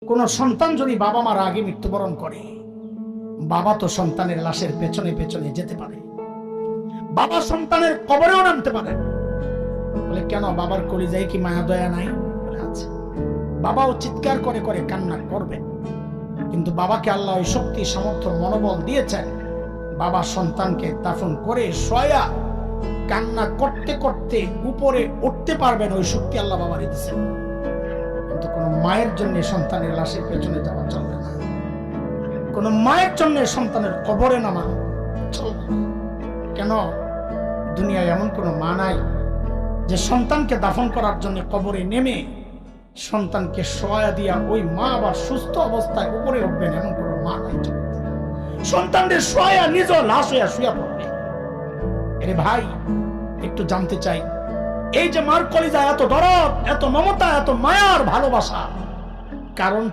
কোন সন্তান যদি বাবা মার আগে মৃত্যুবরণ করে, বাবা তো সন্তানের লাশের পেছনে পেছনে যেতে পারে, বাবা সন্তানের কবরেও নামতে পারে। বলে কেন, বাবার কলিজায় কি মায়া দয়া নাই? বলে আছে। বাবাও চিৎকার করে করে কান্না করবে, কিন্তু বাবাকে আল্লাহ ওই শক্তি, সামর্থ্য, মনোবল দিয়েছেন। বাবা সন্তানকে দাফন করে শোয়া কান্না করতে করতে উপরে উঠতে পারবেন, ওই শক্তি আল্লাহ বাবার দিয়েছেন। কিন্তু কোন মায়ের জন্য সন্তানের লাশের পেছনে যাওয়া চলবে না, কোন মায়ের জন্য সন্তানের কবরে নামা চলবে না। কেন? দুনিয়ায় এমন কোন মা নাই যে সন্তানকে দাফন করার জন্য কবরে নেমে সন্তানকে শোয়া দিয়া ওই মা আবার সুস্থ অবস্থায় উপরে উঠবেন, এমন কোন মা নাই। সন্তানদের শোয়া নিজ লাশ হইয়া শুয়া পড়বে। আরে ভাই, একটু জানতে চাই, এই যে মার কলিজা এত দরদ, এত মমতা, এত মায়ার ভালোবাসা, কারণটা